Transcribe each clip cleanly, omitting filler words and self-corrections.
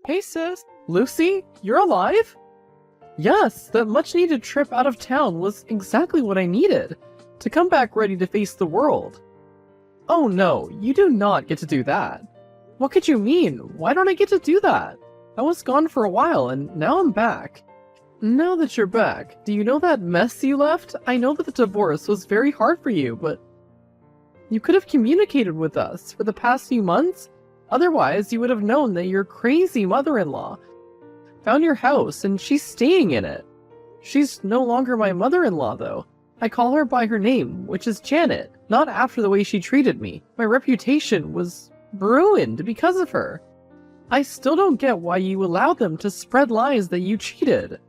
Hey sis, Lucy, you're alive? Yes, that much-needed trip out of town was exactly what I needed, to come back ready to face the world. Oh no, you do not get to do that. What could you mean? Why don't I get to do that? I was gone for a while and now I'm back. Now that you're back, do you know that mess you left? I know that the divorce was very hard for you, but you could have communicated with us for the past few months. Otherwise, you would have known that your crazy mother-in-law found your house and she's staying in it. She's no longer my mother-in-law, though. I call her by her name, which is Janet, not after the way she treated me. My reputation was ruined because of her. I still don't get why you allowed them to spread lies that you cheated.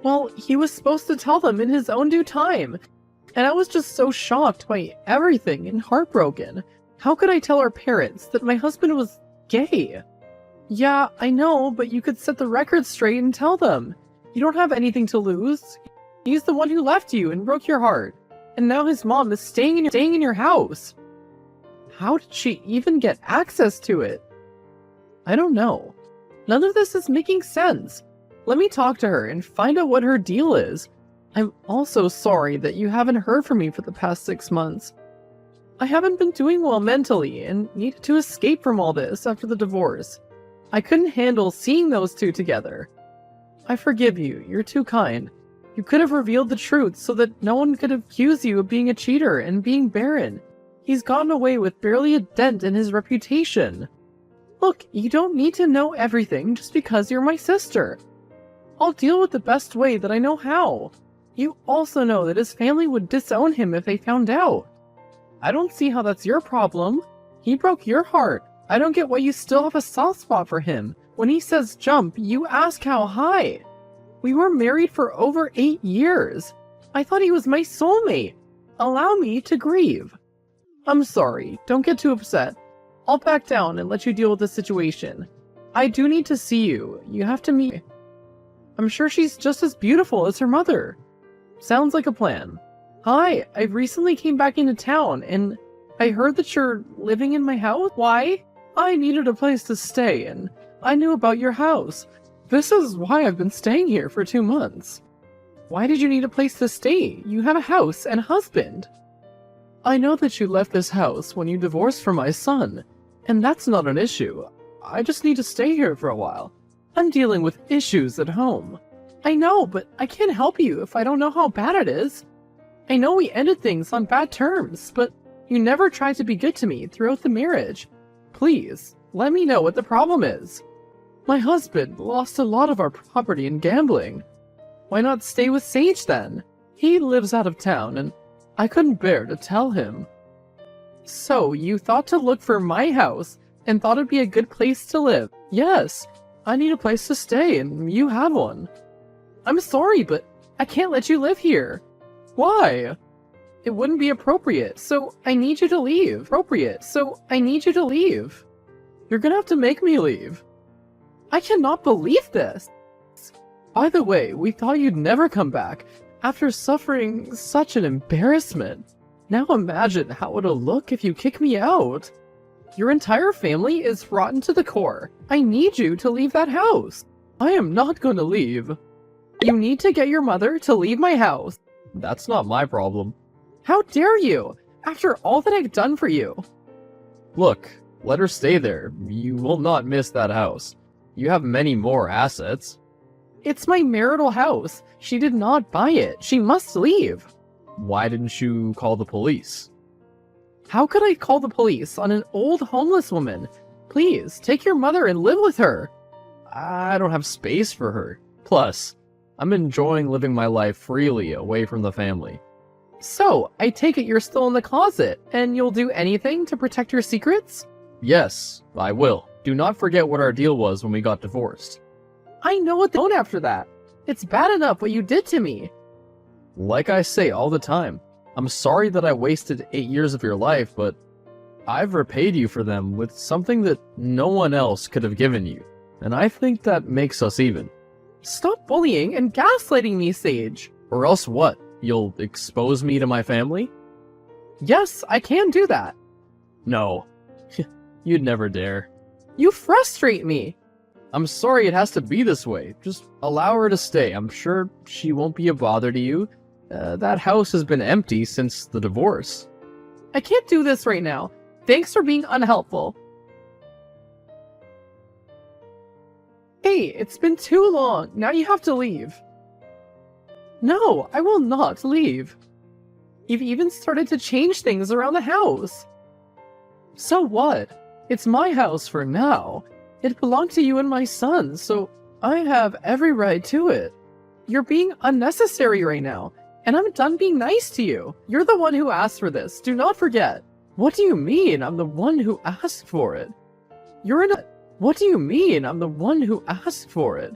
Well, he was supposed to tell them in his own due time, and I was just so shocked by everything and heartbroken. How could I tell our parents that my husband was gay? Yeah, I know, but you could set the record straight and tell them. You don't have anything to lose. He's the one who left you and broke your heart. And now his mom is staying in your house. How did she even get access to it? I don't know. None of this is making sense. Let me talk to her and find out what her deal is. I'm also sorry that you haven't heard from me for the past 6 months. I haven't been doing well mentally and needed to escape from all this after the divorce. I couldn't handle seeing those two together. I forgive you, you're too kind. You could have revealed the truth so that no one could accuse you of being a cheater and being barren. He's gotten away with barely a dent in his reputation. Look, you don't need to know everything just because you're my sister. I'll deal with the best way that I know how. You also know that his family would disown him if they found out. I don't see how that's your problem. He broke your heart. I don't get why you still have a soft spot for him. When he says jump, you ask how high. We were married for over 8 years. I thought he was my soulmate. Allow me to grieve. I'm sorry. Don't get too upset. I'll back down and let you deal with the situation. I do need to see you. You have to meet me. I'm sure she's just as beautiful as her mother. Sounds like a plan. Hi, I recently came back into town and I heard that you're living in my house. Why? I needed a place to stay and I knew about your house. This is why I've been staying here for 2 months. Why did you need a place to stay? You have a house and a husband. I know that you left this house when you divorced from my son, and that's not an issue. I just need to stay here for a while. I'm dealing with issues at home. I know, but I can't help you if I don't know how bad it is. I know we ended things on bad terms, but you never tried to be good to me throughout the marriage. Please, let me know what the problem is. My husband lost a lot of our property in gambling. Why not stay with Sage then? He lives out of town and I couldn't bear to tell him. So you thought to look for my house and thought it'd be a good place to live? Yes, I need a place to stay and you have one. I'm sorry, but I can't let you live here. Why? It wouldn't be appropriate, so I need you to leave. You're gonna have to make me leave. I cannot believe this! By the way, we thought you'd never come back after suffering such an embarrassment. Now imagine how it'll look if you kick me out. Your entire family is rotten to the core. I need you to leave that house. I am not going to leave. You need to get your mother to leave my house. That's not my problem. How dare you, after all that I've done for you? Look, let her stay there. You will not miss that house. You have many more assets. It's my marital house. She did not buy it. She must leave. Why didn't you call the police? How could I call the police on an old homeless woman? Please, take your mother and live with her. I don't have space for her. Plus, I'm enjoying living my life freely away from the family. So, I take it you're still in the closet, and you'll do anything to protect your secrets? Yes, I will. Do not forget what our deal was when we got divorced. I know what they don't after that. It's bad enough what you did to me. Like I say all the time, I'm sorry that I wasted 8 years of your life, but I've repaid you for them with something that no one else could have given you, and I think that makes us even. Stop bullying and gaslighting me, Sage. Or else what? You'll expose me to my family? Yes, I can do that. No, you'd never dare. You frustrate me. I'm sorry it has to be this way. Just allow her to stay. I'm sure she won't be a bother to you. That house has been empty since the divorce. I can't do this right now. Thanks for being unhelpful. Hey, it's been too long. Now you have to leave. No, I will not leave. You've even started to change things around the house. So what? It's my house for now. It belonged to you and my son, so I have every right to it. You're being unnecessary right now, and I'm done being nice to you. You're the one who asked for this, do not forget. What do you mean I'm the one who asked for it? What do you mean I'm the one who asked for it?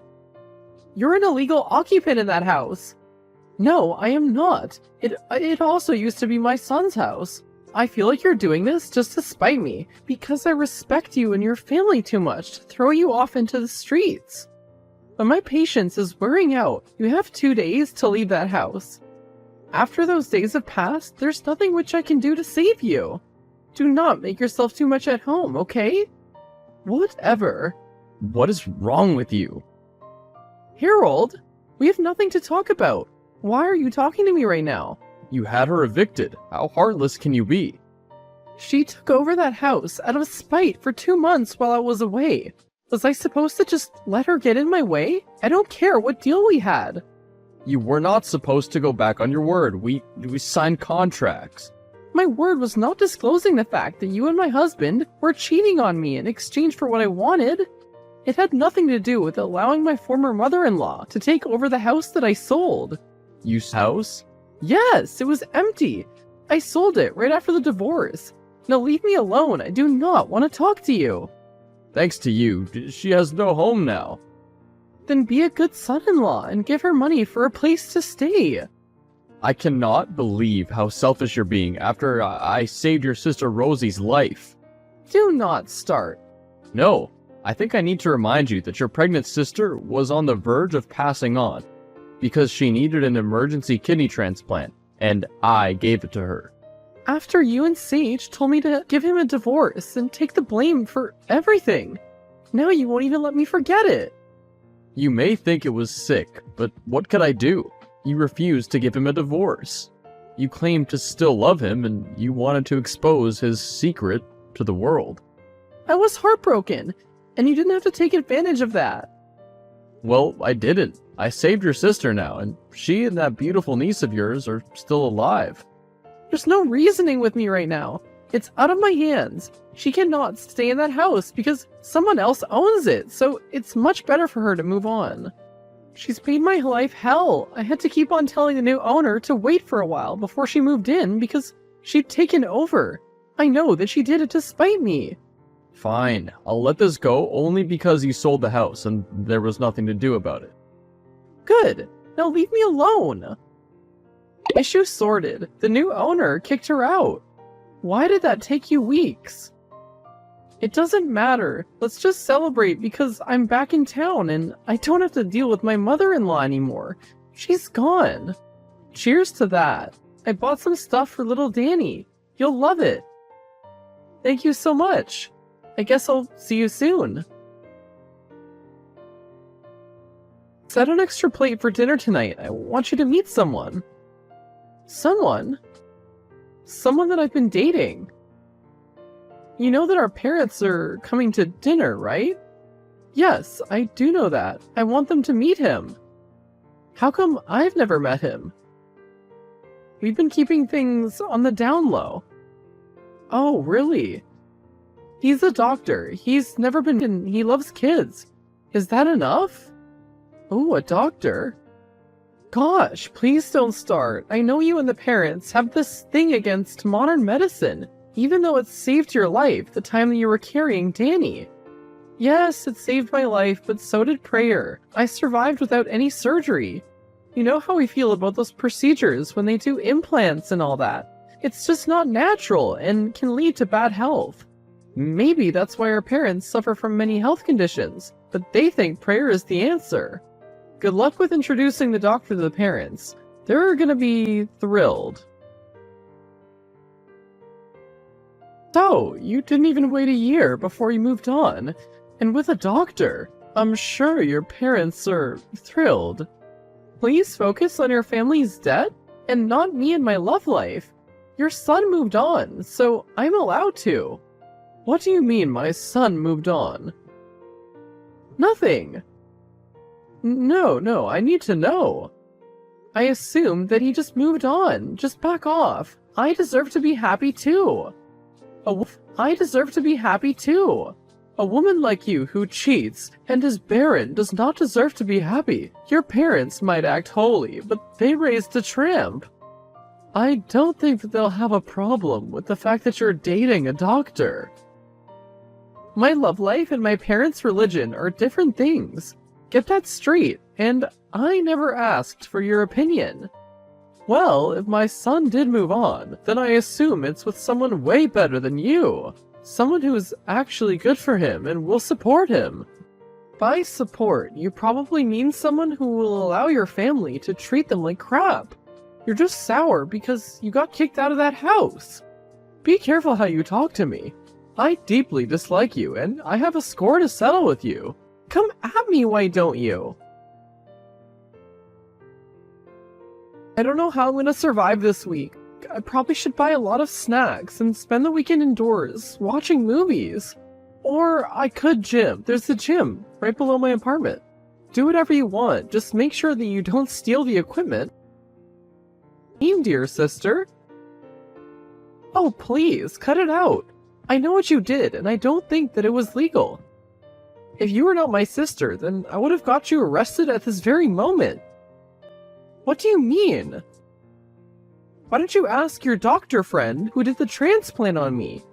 You're an illegal occupant in that house. No, I am not. It also used to be my son's house. I feel like you're doing this just to spite me, because I respect you and your family too much to throw you off into the streets. But my patience is wearing out. You have 2 days to leave that house. After those days have passed, there's nothing which I can do to save you. Do not make yourself too much at home, okay? Whatever. What is wrong with you? Harold, we have nothing to talk about. Why are you talking to me right now? You had her evicted. How heartless can you be? She took over that house out of spite for 2 months while I was away. Was I supposed to just let her get in my way? I don't care what deal we had. You were not supposed to go back on your word. We signed contracts. My word was not disclosing the fact that you and my husband were cheating on me in exchange for what I wanted. It had nothing to do with allowing my former mother-in-law to take over the house that I sold. You house? Yes, it was empty. I sold it right after the divorce. Now leave me alone. I do not want to talk to you. Thanks to you, she has no home now. Then be a good son-in-law and give her money for a place to stay. I cannot believe how selfish you're being after I saved your sister Rosie's life. Do not start. No, I think I need to remind you that your pregnant sister was on the verge of passing on because she needed an emergency kidney transplant, and I gave it to her. After you and Sage told me to give him a divorce and take the blame for everything. Now you won't even let me forget it. You may think it was sick, but what could I do? You refused to give him a divorce. You claimed to still love him, and you wanted to expose his secret to the world. I was heartbroken, and you didn't have to take advantage of that. Well, I didn't. I saved your sister now, and she and that beautiful niece of yours are still alive. There's no reasoning with me right now. It's out of my hands. She cannot stay in that house because someone else owns it, so it's much better for her to move on. She's made my life hell. I had to keep on telling the new owner to wait for a while before she moved in because she'd taken over. I know that she did it to spite me. Fine, I'll let this go only because you sold the house and there was nothing to do about it. Good. Now leave me alone. Issue sorted. The new owner kicked her out. Why did that take you weeks? It doesn't matter. Let's just celebrate because I'm back in town and I don't have to deal with my mother-in-law anymore. She's gone. Cheers to that. I bought some stuff for little Danny. You'll love it. Thank you so much. I guess I'll see you soon. Set an extra plate for dinner tonight. I want you to meet someone. Someone? Someone that I've been dating. You know that our parents are coming to dinner, right? Yes, I do know that. I want them to meet him. How come I've never met him? We've been keeping things on the down low. Oh, really? He's a doctor. He's never been in. He loves kids. Is that enough? Oh, a doctor? Gosh, please don't start. I know you and the parents have this thing against modern medicine, even though it saved your life the time that you were carrying Danny. Yes, it saved my life, but so did prayer. I survived without any surgery. You know how we feel about those procedures when they do implants and all that. It's just not natural and can lead to bad health. Maybe that's why our parents suffer from many health conditions, but they think prayer is the answer. Good luck with introducing the doctor to the parents. They're gonna be thrilled. So, you didn't even wait a year before you moved on. And with a doctor. I'm sure your parents are thrilled. Please focus on your family's debt and not me and my love life. Your son moved on, so I'm allowed to. What do you mean my son moved on? Nothing. No, I need to know. I assumed that he just moved on. Just back off. I deserve to be happy too. I deserve to be happy too. A woman like you who cheats and is barren does not deserve to be happy. Your parents might act holy, but they raised a tramp. I don't think that they'll have a problem with the fact that you're dating a doctor. My love life and my parents' religion are different things. Get that straight, and I never asked for your opinion. Well, if my son did move on, then I assume it's with someone way better than you. Someone who is actually good for him and will support him. By support, you probably mean someone who will allow your family to treat them like crap. You're just sour because you got kicked out of that house. Be careful how you talk to me. I deeply dislike you, and I have a score to settle with you. Come at me, why don't you? I don't know how I'm gonna survive this week. I probably should buy a lot of snacks and spend the weekend indoors, watching movies. Or I could gym. There's the gym, right below my apartment. Do whatever you want, just make sure that you don't steal the equipment. Dear sister. Oh, please, cut it out. I know what you did, and I don't think that it was legal. If you were not my sister, then I would have got you arrested at this very moment. What do you mean? Why don't you ask your doctor friend who did the transplant on me?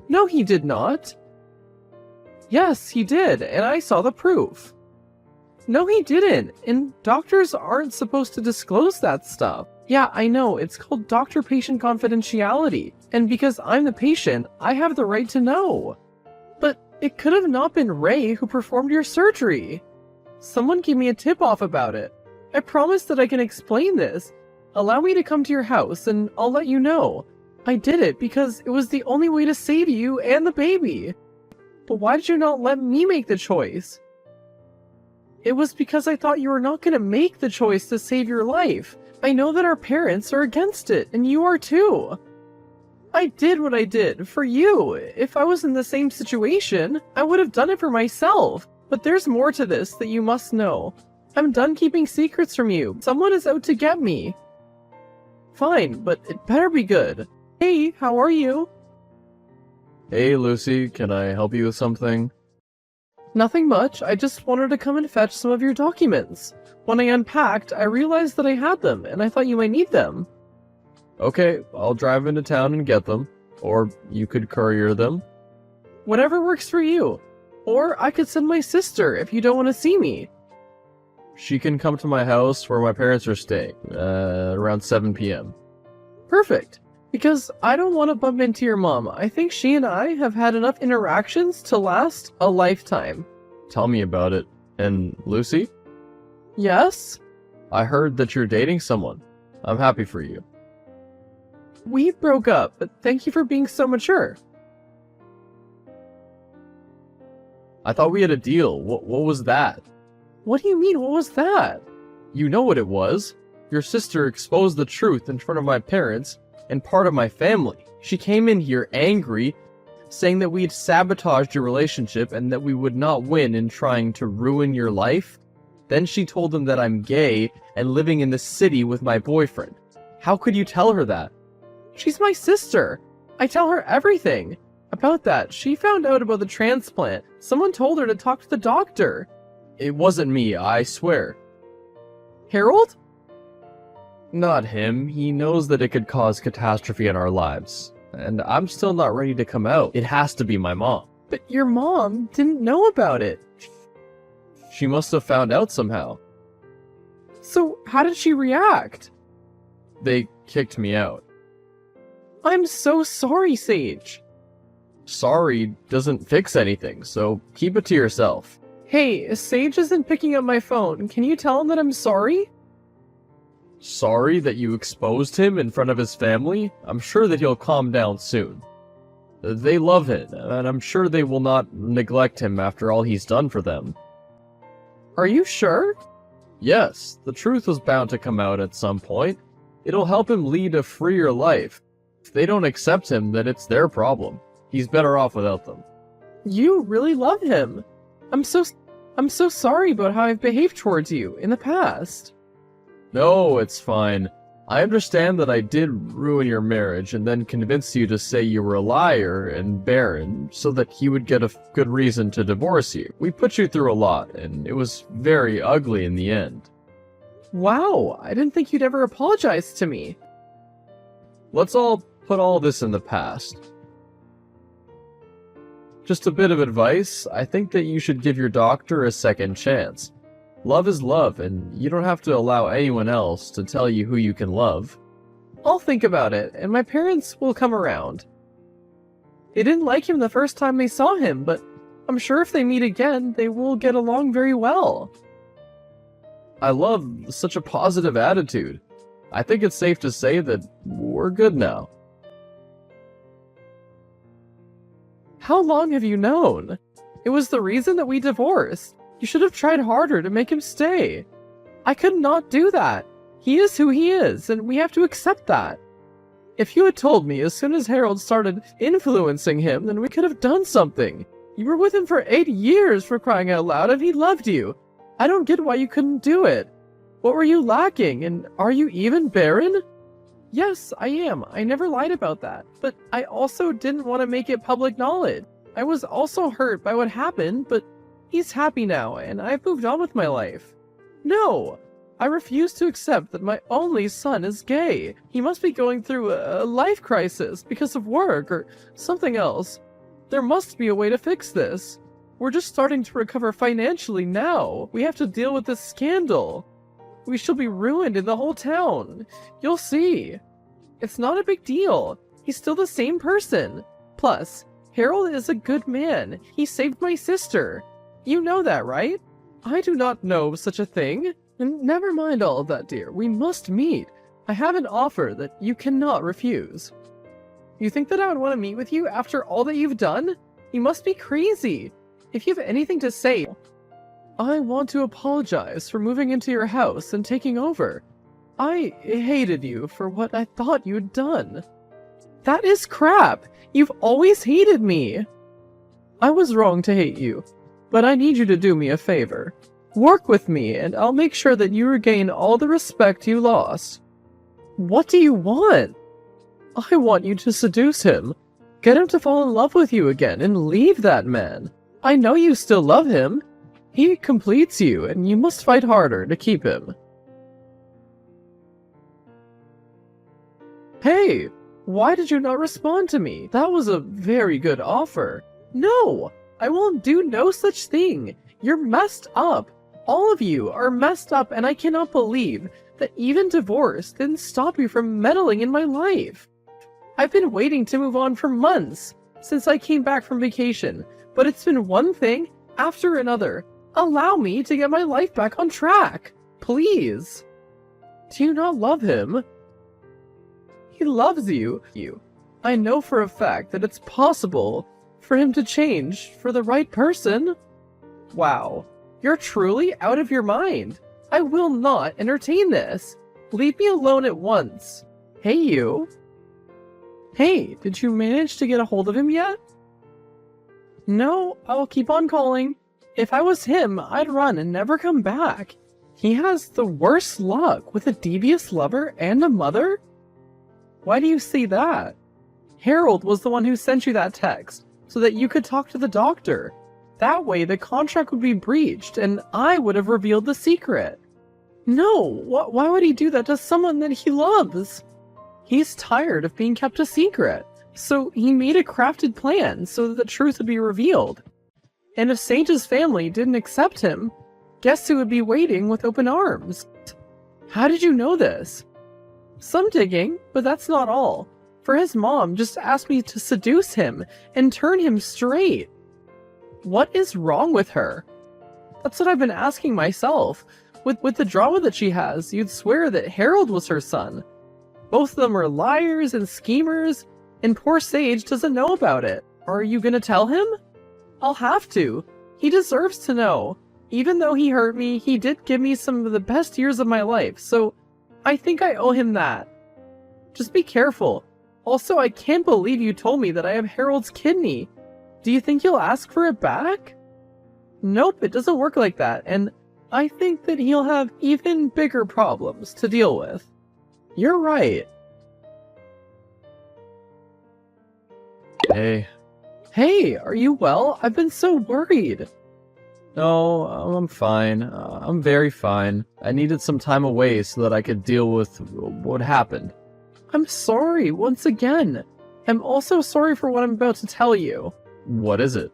No, he did not. Yes, he did, and I saw the proof. No, he didn't, and doctors aren't supposed to disclose that stuff. Yeah, I know, it's called doctor-patient confidentiality, and because I'm the patient, I have the right to know. But it could have not been Ray who performed your surgery. Someone gave me a tip-off about it. I promise that I can explain this. Allow me to come to your house, and I'll let you know. I did it because it was the only way to save you and the baby. But why did you not let me make the choice? It was because I thought you were not going to make the choice to save your life. I know that our parents are against it, and you are too. I did what I did for you. If I was in the same situation, I would have done it for myself. But there's more to this that you must know. I'm done keeping secrets from you. Someone is out to get me. Fine, but it better be good. Hey, how are you? Hey, Lucy, can I help you with something? Nothing much. I just wanted to come and fetch some of your documents. When I unpacked, I realized that I had them, and I thought you might need them. Okay, I'll drive into town and get them. Or you could courier them. Whatever works for you. Or I could send my sister if you don't want to see me. She can come to my house where my parents are staying, around 7 p.m. Perfect. Because I don't want to bump into your mom. I think she and I have had enough interactions to last a lifetime. Tell me about it. And Lucy? Yes? I heard that you're dating someone. I'm happy for you. We broke up, but thank you for being so mature. I thought we had a deal. What was that? What do you mean, what was that? You know what it was. Your sister exposed the truth in front of my parents and part of my family. She came in here angry, saying that we had sabotaged your relationship and that we would not win in trying to ruin your life. Then she told them that I'm gay and living in the city with my boyfriend. How could you tell her that? She's my sister. I tell her everything. About that, she found out about the transplant. Someone told her to talk to the doctor. It wasn't me, I swear. Harold? Not him. He knows that it could cause catastrophe in our lives. And I'm still not ready to come out. It has to be my mom. But your mom didn't know about it. She must have found out somehow. So how did she react? They kicked me out. I'm so sorry, Sage. Sorry doesn't fix anything, so keep it to yourself. Hey, Sage isn't picking up my phone. Can you tell him that I'm sorry? Sorry that you exposed him in front of his family? I'm sure that he'll calm down soon. They love him, and I'm sure they will not neglect him after all he's done for them. Are you sure? Yes, the truth was bound to come out at some point. It'll help him lead a freer life. If they don't accept him, then it's their problem. He's better off without them. You really love him. I'm so sorry about how I've behaved towards you in the past. No, it's fine. I understand that I did ruin your marriage and then convince you to say you were a liar and barren so that he would get a good reason to divorce you. We put you through a lot, and it was very ugly in the end. Wow, I didn't think you'd ever apologize to me. Let's all put all this in the past. Just a bit of advice, I think that you should give your doctor a second chance. Love is love, and you don't have to allow anyone else to tell you who you can love. I'll think about it, and my parents will come around. They didn't like him the first time they saw him, but I'm sure if they meet again, they will get along very well. I love such a positive attitude. I think it's safe to say that we're good now. How long have you known? It was the reason that we divorced. You should have tried harder to make him stay. I could not do that. He is who he is, and we have to accept that. If you had told me as soon as Harold started influencing him, then we could have done something. You were with him for 8 years, for crying out loud, and he loved you. I don't get why you couldn't do it. What were you lacking, and are you even barren? Yes, I am. I never lied about that. But I also didn't want to make it public knowledge. I was also hurt by what happened, but he's happy now, and I've moved on with my life. No! I refuse to accept that my only son is gay. He must be going through a life crisis because of work or something else. There must be a way to fix this. We're just starting to recover financially now. We have to deal with this scandal. We shall be ruined in the whole town. You'll see. It's not a big deal. He's still the same person. Plus, Harold is a good man. He saved my sister. You know that, right? I do not know such a thing. And never mind all of that, dear. We must meet. I have an offer that you cannot refuse. You think that I would want to meet with you after all that you've done? You must be crazy. If you have anything to say, I want to apologize for moving into your house and taking over. I hated you for what I thought you'd done. That is crap. You've always hated me. I was wrong to hate you. But I need you to do me a favor. Work with me, and I'll make sure that you regain all the respect you lost. What do you want? I want you to seduce him. Get him to fall in love with you again, and leave that man. I know you still love him. He completes you, and you must fight harder to keep him. Hey, why did you not respond to me? That was a very good offer. No! I won't do no such thing. You're messed up. All of you are messed up, and I cannot believe that even divorce didn't stop you from meddling in my life. I've been waiting to move on for months since I came back from vacation, but it's been one thing after another. Allow me to get my life back on track, please. Do you not love him? He loves you. I know for a fact that it's possible for him to change for the right person. Wow, you're truly out of your mind. I will not entertain this. Leave me alone at once. Hey, you. Hey, did you manage to get a hold of him yet? No, I'll keep on calling. If I was him, I'd run and never come back. He has the worst luck with a devious lover and a mother? Why do you see that? Harold was the one who sent you that text, so that you could talk to the doctor. That way the contract would be breached, and I would have revealed the secret. No, why would he do that to someone that he loves? He's tired of being kept a secret, so he made a crafted plan so that the truth would be revealed. And if Sage's family didn't accept him, guess who would be waiting with open arms? How did you know this? Some digging, but that's not all. For his mom just asked me to seduce him and turn him straight. What is wrong with her? That's what I've been asking myself. With the drama that she has, you'd swear that Harold was her son. Both of them are liars and schemers, and poor Sage doesn't know about it. Are you gonna tell him? I'll have to. He deserves to know. Even though he hurt me, he did give me some of the best years of my life, so I think I owe him that. Just be careful. Also, I can't believe you told me that I have Harold's kidney. Do you think he'll ask for it back? Nope, it doesn't work like that, and I think that he'll have even bigger problems to deal with. You're right. Hey. Hey, are you well? I've been so worried. No, I'm fine. I'm very fine. I needed some time away so that I could deal with what happened. I'm sorry once again. I'm also sorry for what I'm about to tell you. What is it?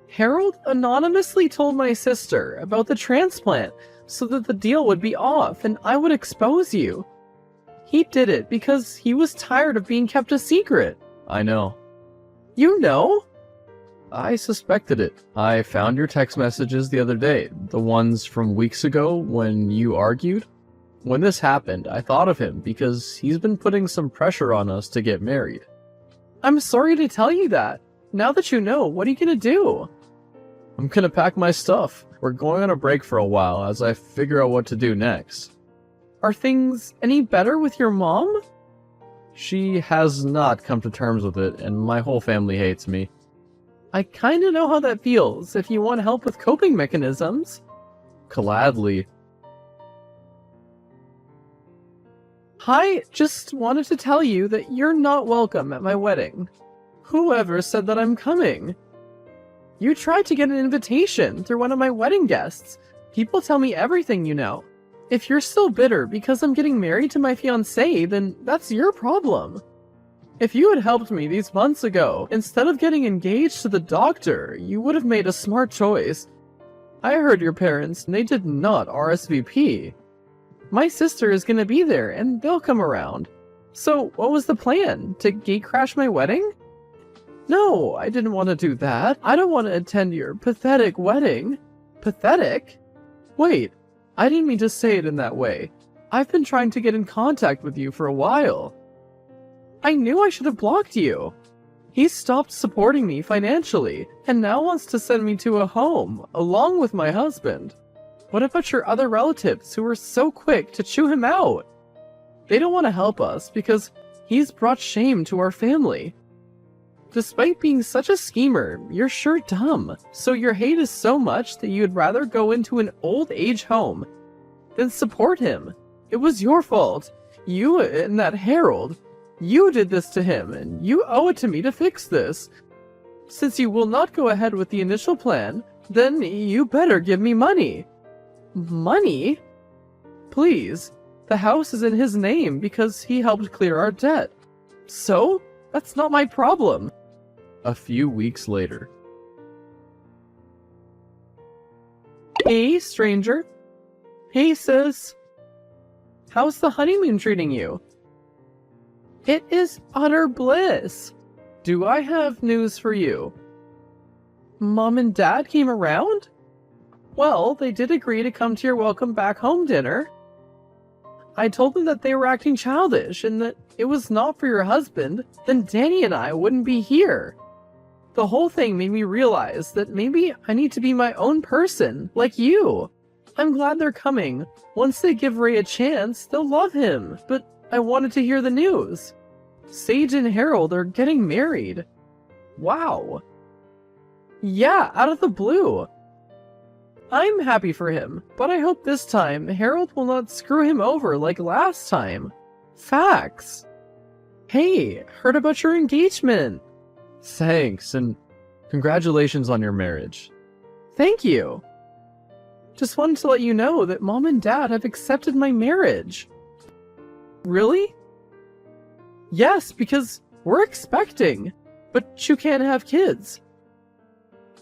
Harold anonymously told my sister about the transplant so that the deal would be off and I would expose you. He did it because he was tired of being kept a secret. I know. You know? I suspected it. I found your text messages the other day, the ones from weeks ago when you argued. When this happened, I thought of him because he's been putting some pressure on us to get married. I'm sorry to tell you that. Now that you know, what are you gonna do? I'm gonna pack my stuff. We're going on a break for a while as I figure out what to do next. Are things any better with your mom? She has not come to terms with it, and my whole family hates me. I kinda know how that feels. If you want help with coping mechanisms. Gladly. Hi, just wanted to tell you that you're not welcome at my wedding. Whoever said that I'm coming? You tried to get an invitation through one of my wedding guests. People tell me everything you know. If you're still bitter because I'm getting married to my fiancé, then that's your problem. If you had helped me these months ago, instead of getting engaged to the doctor, you would have made a smart choice. I heard your parents, and they did not RSVP. My sister is gonna be there, and they'll come around. So, what was the plan? To gatecrash my wedding? No, I didn't want to do that. I don't want to attend your pathetic wedding. Pathetic? Wait, I didn't mean to say it in that way. I've been trying to get in contact with you for a while. I knew I should have blocked you. He stopped supporting me financially, and now wants to send me to a home, along with my husband. What about your other relatives who were so quick to chew him out? They don't want to help us because he's brought shame to our family. Despite being such a schemer, you're sure dumb. So your hate is so much that you'd rather go into an old age home than support him. It was your fault. You and that Harold. You did this to him, and you owe it to me to fix this. Since you will not go ahead with the initial plan, then you better give me money. Money? Please. The house is in his name because he helped clear our debt. So? That's not my problem. A few weeks later. Hey, stranger. Hey, sis. How's the honeymoon treating you? It is utter bliss. Do I have news for you? Mom and Dad came around? Well, they did agree to come to your welcome back home dinner. I told them that they were acting childish and that it was not for your husband, then Danny and I wouldn't be here. The whole thing made me realize that maybe I need to be my own person, like you. I'm glad they're coming. Once they give Ray a chance, they'll love him. But I wanted to hear the news. Sage and Harold are getting married. Wow. Yeah, out of the blue. I'm happy for him, but I hope this time Harold will not screw him over like last time. Facts. Hey, heard about your engagement. Thanks, and congratulations on your marriage. Thank you. Just wanted to let you know that Mom and Dad have accepted my marriage. Really? Yes, because we're expecting, but you can't have kids.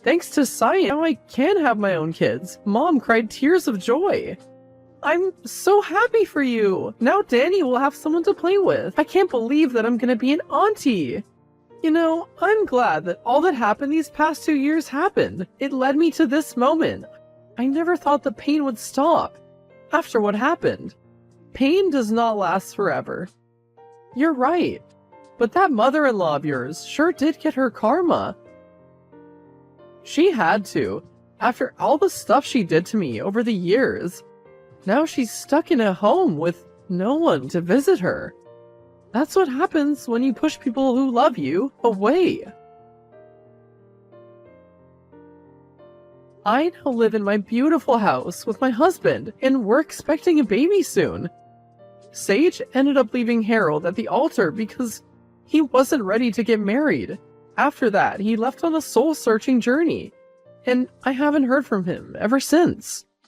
Thanks to science, now I can have my own kids. Mom cried tears of joy. I'm so happy for you. Now Danny will have someone to play with. I can't believe that I'm gonna be an auntie. You know, I'm glad that all that happened these past 2 years happened. It led me to this moment. I never thought the pain would stop after what happened. Pain does not last forever. You're right. But that mother-in-law of yours sure did get her karma. She had to. After all the stuff she did to me over the years, now she's stuck in a home with no one to visit her. That's what happens when you push people who love you away. I now live in my beautiful house with my husband, and we're expecting a baby soon. Sage ended up leaving Harold at the altar because he wasn't ready to get married. After that, he left on a soul-searching journey, and I haven't heard from him ever since.